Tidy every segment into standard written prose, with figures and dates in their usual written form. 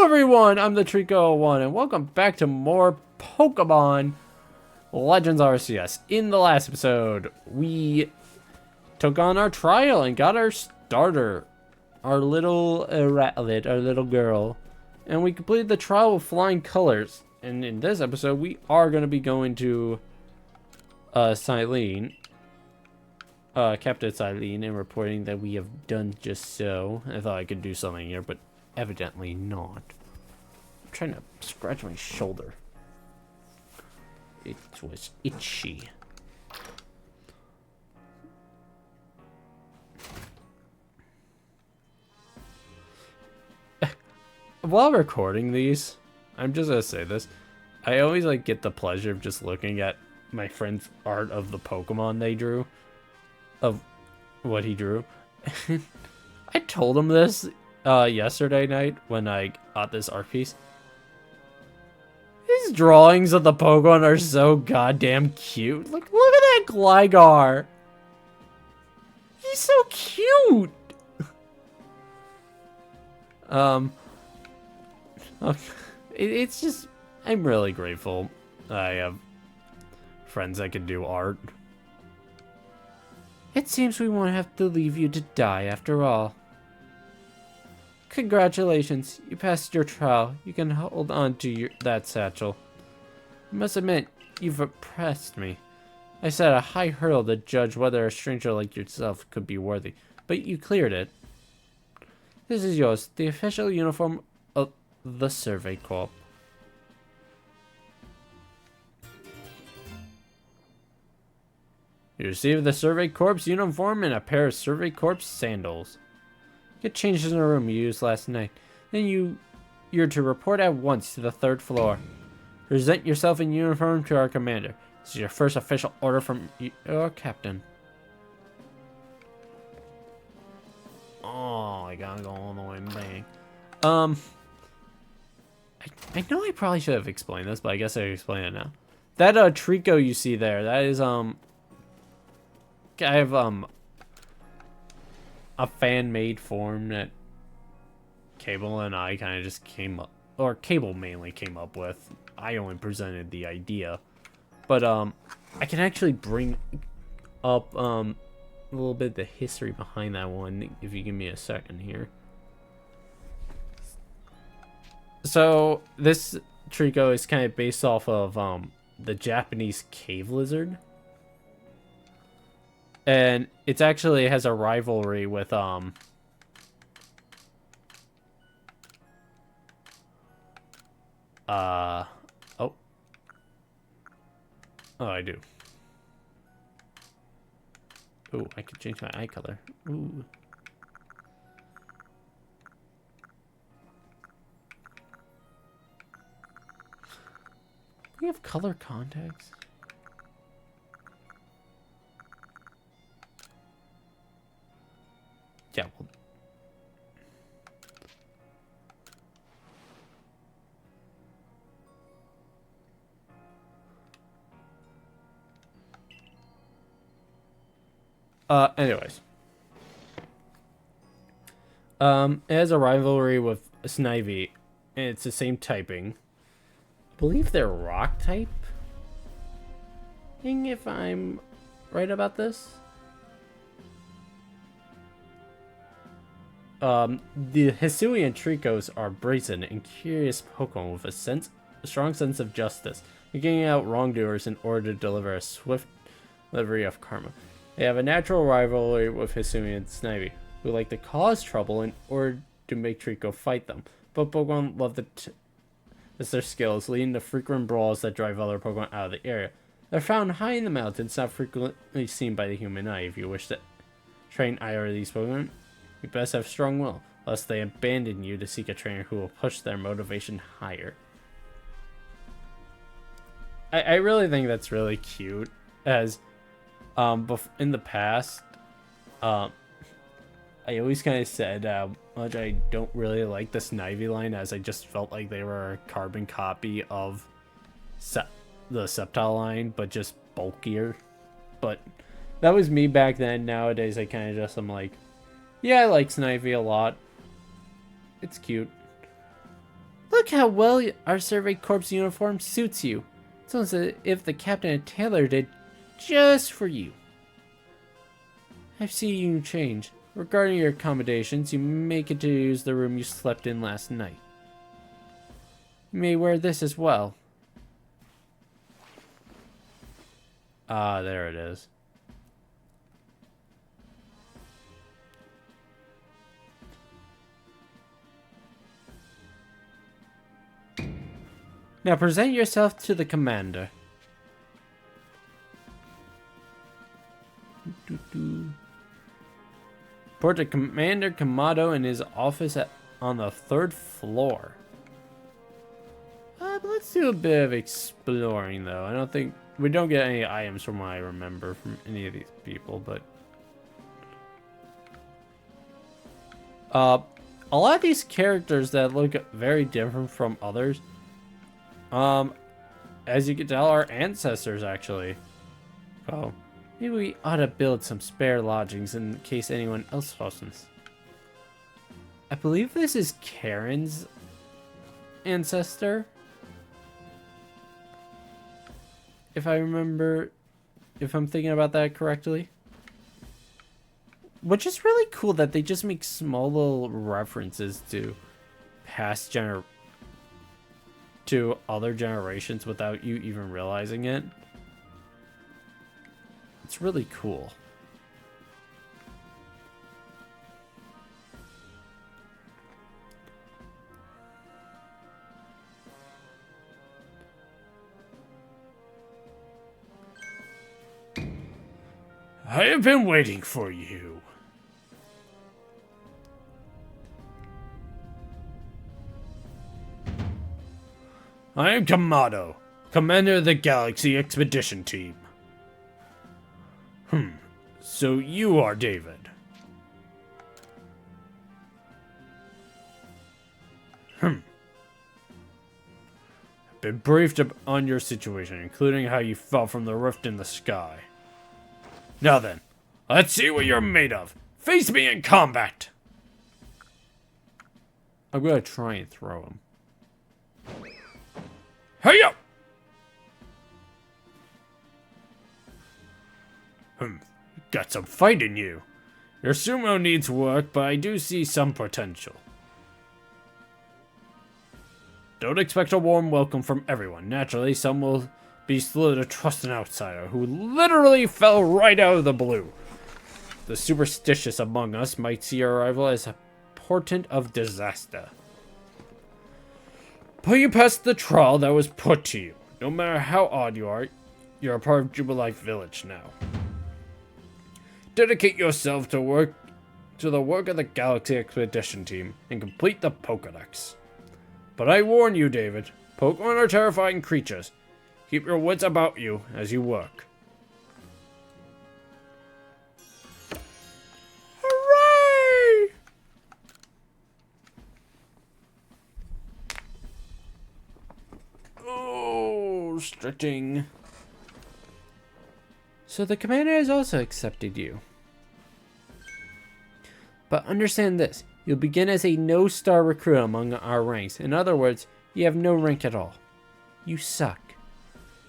everyone, I'm the Trico01 and welcome back to more Pokemon Legends Arceus. In the last episode, we took on our trial and got our starter, our little Ratlet, our little girl. And we completed the trial with flying colors. And in this episode, we are going to be going to Silene, Captain Silene, and reporting that we have done just so. I thought I could do something here, but evidently not. I'm trying to scratch my shoulder. It was itchy. While recording these, I'm just gonna say this. I always get the pleasure of just looking at my friend's art of the Pokemon they drew. Of what he drew. I told him this yesterday night when I got this art piece. His drawings of the Pokemon are so goddamn cute. Look at that Gligar. He's so cute. It's just, I'm really grateful I have friends that can do art. It seems we won't have to leave you to die after all. Congratulations, you passed your trial. You can hold on to that satchel. I must admit, you've impressed me. I set a high hurdle to judge whether a stranger like yourself could be worthy, but you cleared it. This is yours, the official uniform of the Survey Corps. You received the Survey Corps uniform and a pair of Survey Corps sandals. Get changed in the room you used last night. Then you're to report at once to the 3rd floor. Present yourself in uniform to our commander. This is your first official order from your captain. Oh, I gotta go all the way bang. I know I probably should have explained this, but I guess I explain it now. That Trico you see there, that is I have a fan-made form that Cable and I kind of just came up, or Cable mainly came up with. I only presented the idea, but I can actually bring up a little bit of the history behind that one if you give me a second here. So this Trico is kind of based off of the Japanese cave lizard. And it actually has a rivalry with oh, I do. Ooh, I could change my eye color. Ooh. We have color contacts. Yeah, well. Anyways. It has a rivalry with Snivy, and it's the same typing. I believe they're rock type. If I'm right about this. The Hisuian Tricos are brazen and curious Pokemon with a strong sense of justice, getting out wrongdoers in order to deliver a swift delivery of karma. They have a natural rivalry with Hisuian Snivy, who like to cause trouble in order to make Trico fight them, but Pokemon love to test their skills, leading to frequent brawls that drive other Pokemon out of the area. They're found high in the mountains, not frequently seen by the human eye. If you wish to train either of these Pokemon, you best have strong will, lest they abandon you to seek a trainer who will push their motivation higher. I really think that's really cute, as in the past, I always kind of said how much I don't really like the Snivy line, as I just felt like they were a carbon copy of the Sceptile line, but just bulkier. But that was me back then. Nowadays, I kind of just am like, yeah, I like Snivy a lot. It's cute. Look how well our Survey Corps uniform suits you. It's almost as if the captain had tailored it just for you. I've seen you change. Regarding your accommodations, you may get to use the room you slept in last night. You may wear this as well. Ah, there it is. Now present yourself to the commander. Report to Commander Kamado in his office on the 3rd floor. But let's do a bit of exploring, though. I don't think... We don't get any items from what I remember from any of these people, but... a lot of these characters that look very different from others, as you can tell, are ancestors, actually. Oh, maybe we ought to build some spare lodgings in case anyone else listens. I believe this is Karen's ancestor. If I remember, if I'm thinking about that correctly. Which is really cool that they just make small little references to to other generations without you even realizing it. It's really cool. I have been waiting for you. I am Kamado, commander of the Galaxy Expedition Team. So you are David. I've been briefed on your situation, including how you fell from the rift in the sky. Now then, let's see what you're made of. Face me in combat! I'm gonna try and throw him. Hey-ya! Got some fight in you. Your sumo needs work, but I do see some potential. Don't expect a warm welcome from everyone. Naturally, some will be slow to trust an outsider who literally fell right out of the blue. The superstitious among us might see your arrival as a portent of disaster. But you passed the trial that was put to you. No matter how odd you are, you're a part of Jubilife Village now. Dedicate yourself to the work of the Galaxy Expedition Team and complete the Pokédex. But I warn you, David, Pokemon are terrifying creatures. Keep your wits about you as you work. Hooray! Oh, stretching. So the commander has also accepted you. But understand this, you'll begin as a no-star recruit among our ranks. In other words, you have no rank at all. You suck.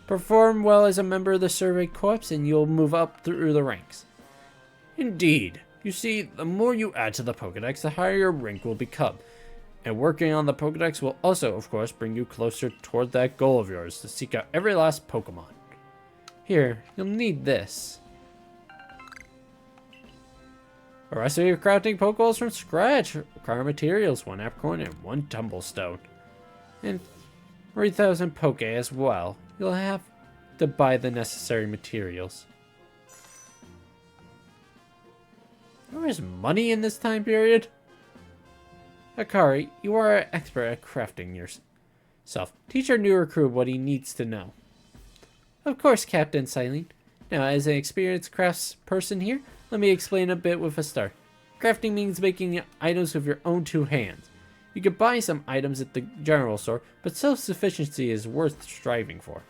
Perform well as a member of the Survey Corps and you'll move up through the ranks. Indeed. You see, the more you add to the Pokédex, the higher your rank will become. And working on the Pokédex will also, of course, bring you closer toward that goal of yours to seek out every last Pokemon. Here, you'll need this. A recipe of crafting Pokeballs from scratch. Require materials, 1 apricorn and 1 tumblestone. And 3,000 Poke as well. You'll have to buy the necessary materials. There is money in this time period? Akari, you are an expert at crafting yourself. Teach our new recruit what he needs to know. Of course, Captain Silene. Now, as an experienced craftsperson here, let me explain a bit with a start. Crafting means making items with your own 2 hands. You can buy some items at the general store, but self-sufficiency is worth striving for.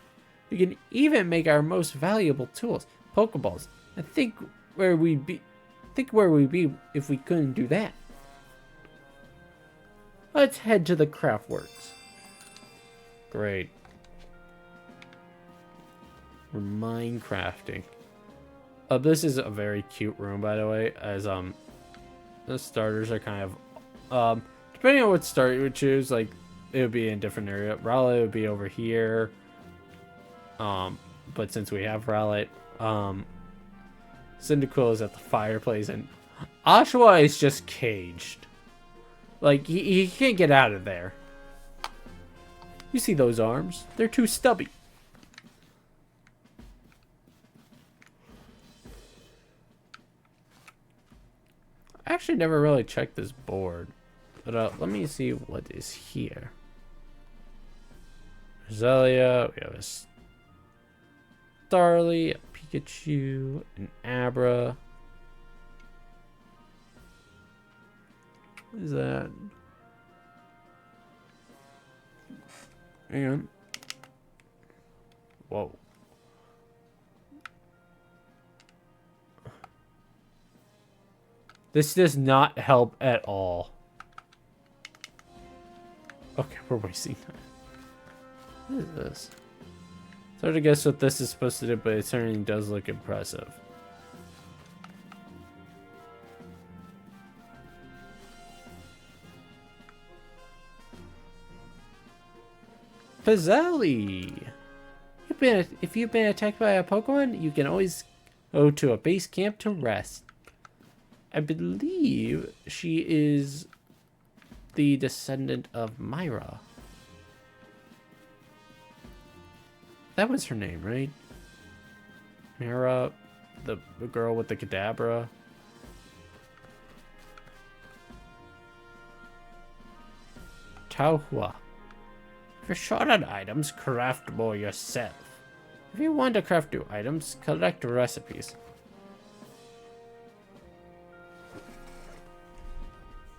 You can even make our most valuable tools, Pokeballs. And think where we'd be if we couldn't do that. Let's head to the craft works. Great. We're Minecrafting. This is a very cute room, by the way, as the starters are kind of depending on what start you would choose, like it would be in a different area. Rowlet would be over here. But since we have Rowlet, Cyndaquil is at the fireplace, and Oshawott is just caged. Like he can't get out of there. You see those arms? They're too stubby. I actually never really checked this board. But let me see what is here. Roselia, we have a Starly, a Pikachu, an Abra. What is that? Hang on. Whoa. This does not help at all. Okay, we're wasting time. What is this? It's hard to guess what this is supposed to do, but it certainly does look impressive. Pizzelli! If you've been attacked by a Pokemon, you can always go to a base camp to rest. I believe she is the descendant of Myra. That was her name, right? Myra, the girl with the Kadabra. Tauhua. If you're short on items, craft more yourself. If you want to craft new items, collect recipes.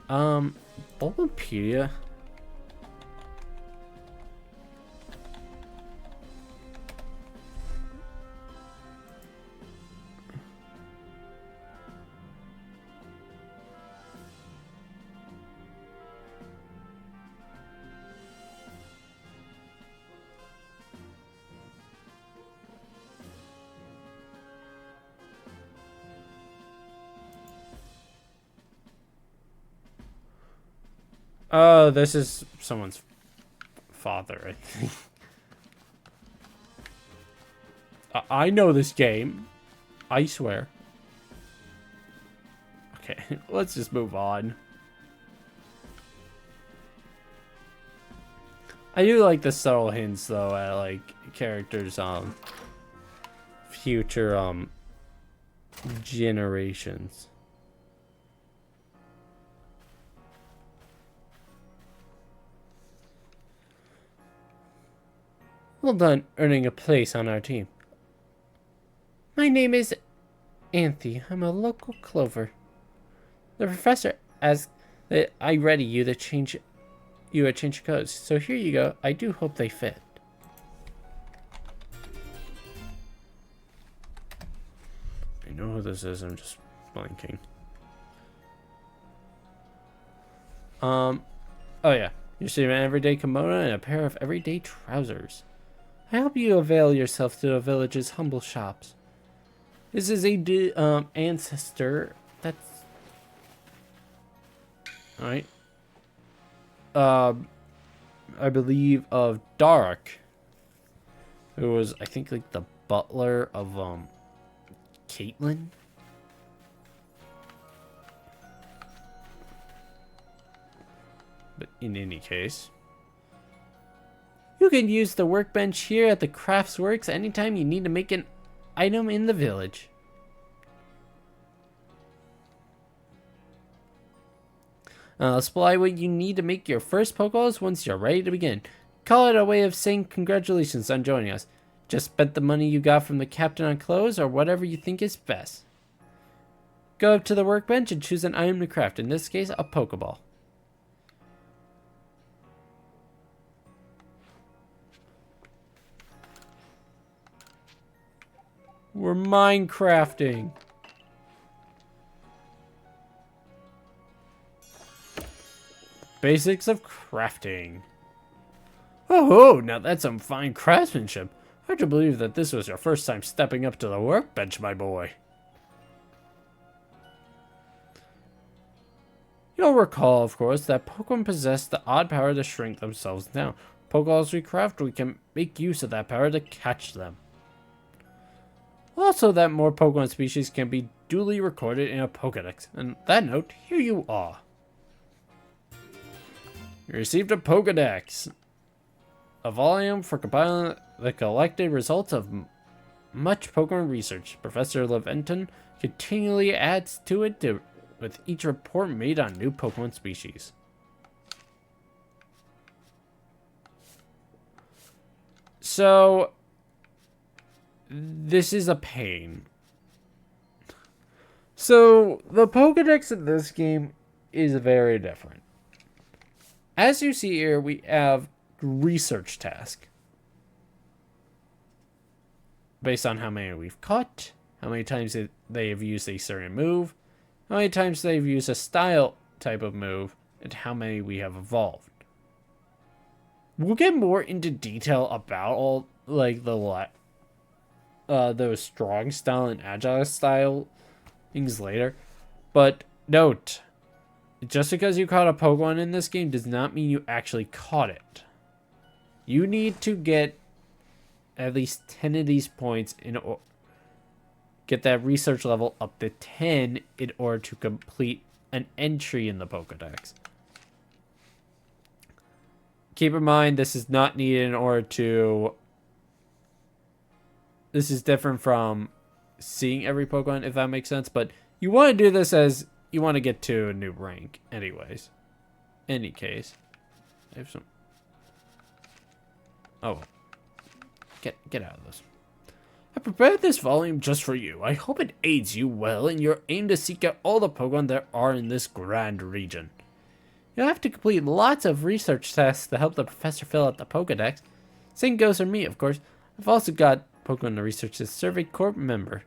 Bulbapedia. Oh, this is someone's father, I think. I know this game. I swear. Okay, let's just move on. I do like the subtle hints, though, at, like, characters, future, generations. Well done earning a place on our team. My name is Anthe. I'm a local clover. The professor asked that I ready you to change codes. So here you go. I do hope they fit. I know who this is. I'm just blanking. Oh yeah. You see an everyday kimono and a pair of everyday trousers. I hope you avail yourself to the village's humble shops. This is a ancestor. That's all right. I believe of Dark, who was I think like the butler of Caitlyn. But in any case. You can use the workbench here at the Craftsworks anytime you need to make an item in the village. Supply what you need to make your first Pokeballs once you're ready to begin. Call it a way of saying congratulations on joining us. Just spent the money you got from the captain on clothes or whatever you think is best. Go up to the workbench and choose an item to craft, in this case a Pokeball. We're Minecrafting. Basics of crafting. Oh, now that's some fine craftsmanship. Hard to believe that this was your first time stepping up to the workbench, my boy. You'll recall, of course, that Pokemon possess the odd power to shrink themselves down. Pokeballs we craft, we can make use of that power to catch them. Also, that more Pokemon species can be duly recorded in a Pokedex. And that note, here you are. You received a Pokedex. A volume for compiling the collected results of much Pokemon research. Professor Leventon continually adds to it with each report made on new Pokemon species. So, this is a pain. So, the Pokedex in this game is very different. As you see here, we have research task. Based on how many we've caught, how many times they have used a certain move, how many times they've used a style type of move, and how many we have evolved. We'll get more into detail about all, like, those strong style and agile style things later. But note, just because you caught a Pokemon in this game does not mean you actually caught it. You need to get at least 10 of these points get that research level up to 10 in order to complete an entry in the Pokedex. Keep in mind, this is not needed in order to... This is different from seeing every Pokemon, if that makes sense. But you want to do this as you want to get to a new rank anyways. Any case. I have some... Oh, well. Get out of this. I prepared this volume just for you. I hope it aids you well in your aim to seek out all the Pokemon there are in this grand region. You'll have to complete lots of research tasks to help the professor fill out the Pokedex. Same goes for me, of course. I've also got Pokemon to research as Survey Corps member.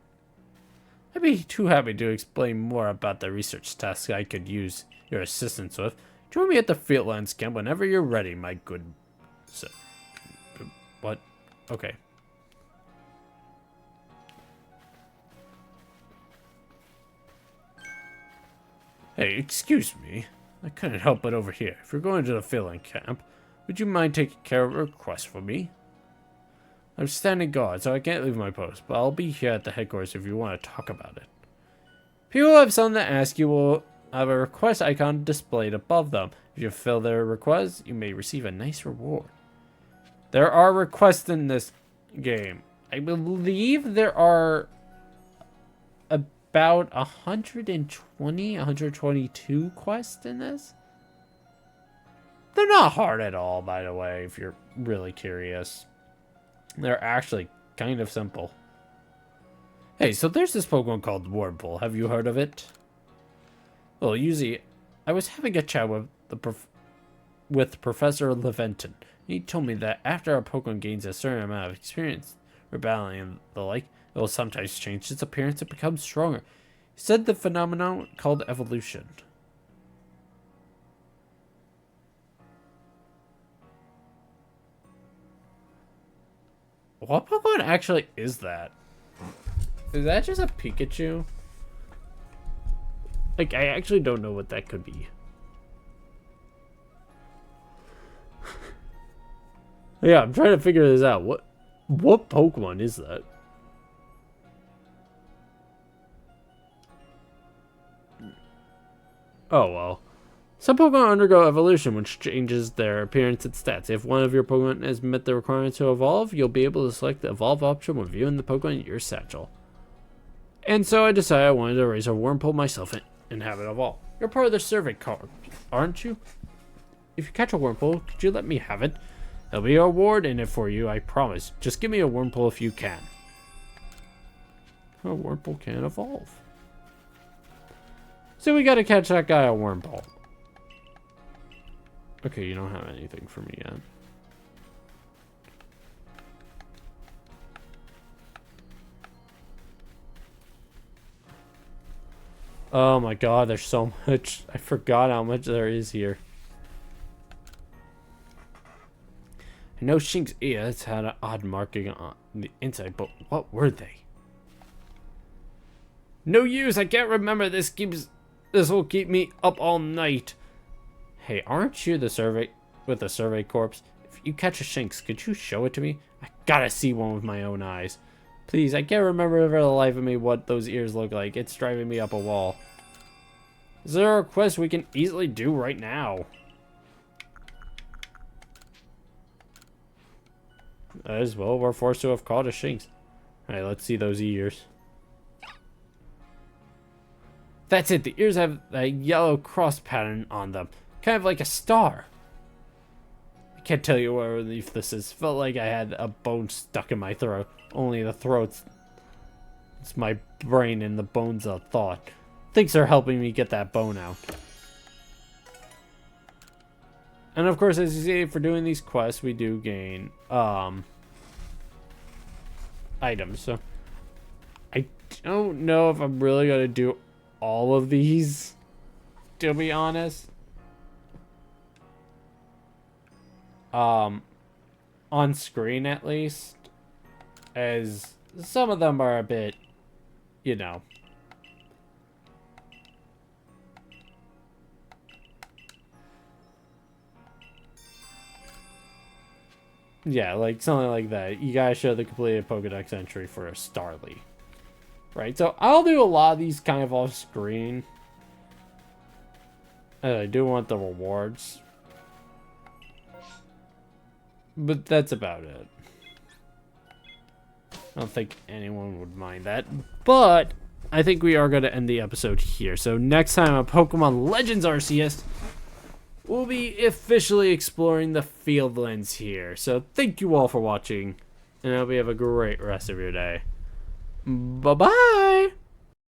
I'd be too happy to explain more about the research tasks I could use your assistance with. Join me at the Fieldlands camp whenever you're ready, my good... What? Okay. Hey, excuse me. I couldn't help but overhear. If you're going to the Fieldland camp, would you mind taking care of a request for me? I'm standing guard, so I can't leave my post, but I'll be here at the headquarters if you want to talk about it. People who have something to ask you will have a request icon displayed above them. If you fulfill their request, you may receive a nice reward. There are requests in this game. I believe there are about 122 quests in this. They're not hard at all, by the way, if you're really curious. They're actually kind of simple. Hey, so there's this Pokemon called Wurmple. Have you heard of it? Well, usually, I was having a chat with Professor Leventon. He told me that after a Pokemon gains a certain amount of experience for battling and the like, it will sometimes change its appearance and become stronger. He said the phenomenon called evolution. What Pokemon actually is that? Is that just a Pikachu? Like, I actually don't know what that could be. Yeah, I'm trying to figure this out. What Pokemon is that? Oh, well. Some Pokemon undergo evolution, which changes their appearance and stats. If one of your Pokemon has met the requirements to evolve, you'll be able to select the evolve option when viewing the Pokemon in your satchel. And so I decided I wanted to raise a Wurmple myself and have it evolve. You're part of the survey corps, aren't you? If you catch a Wurmple, could you let me have it? There'll be a reward in it for you, I promise. Just give me a Wurmple if you can. A Wurmple can evolve. So we gotta catch that guy a Wurmple. Okay, you don't have anything for me yet. Oh my god, there's so much. I forgot how much there is here. I know Shink's ears had an odd marking on the inside, but what were they? No use, I can't remember. This will keep me up all night. Hey, aren't you the survey corps? If you catch a Shinx, could you show it to me? I gotta see one with my own eyes. Please, I can't remember for the life of me what those ears look like. It's driving me up a wall. Is there a quest we can easily do right now? As well, we're forced to have caught a Shinx. Alright, let's see those ears. That's it, the ears have a yellow cross pattern on them. Kind of like a star. I can't tell you what relief this is. Felt like I had a bone stuck in my throat. Only the throat's... It's my brain and the bone's a thought. Thanks for helping me get that bone out. And of course, as you see, for doing these quests, we do gain items. So I don't know if I'm really gonna do all of these, to be honest. On screen at least, as some of them are a bit, you know. Yeah, like something like that. You gotta show the completed Pokedex entry for a Starly. Right, so I'll do a lot of these kind of off screen. I do want the rewards. But that's about it. I don't think anyone would mind that. But I think we are going to end the episode here. So next time on Pokemon Legends Arceus, we'll be officially exploring the Fieldlands here. So thank you all for watching, and I hope you have a great rest of your day. Bye-bye!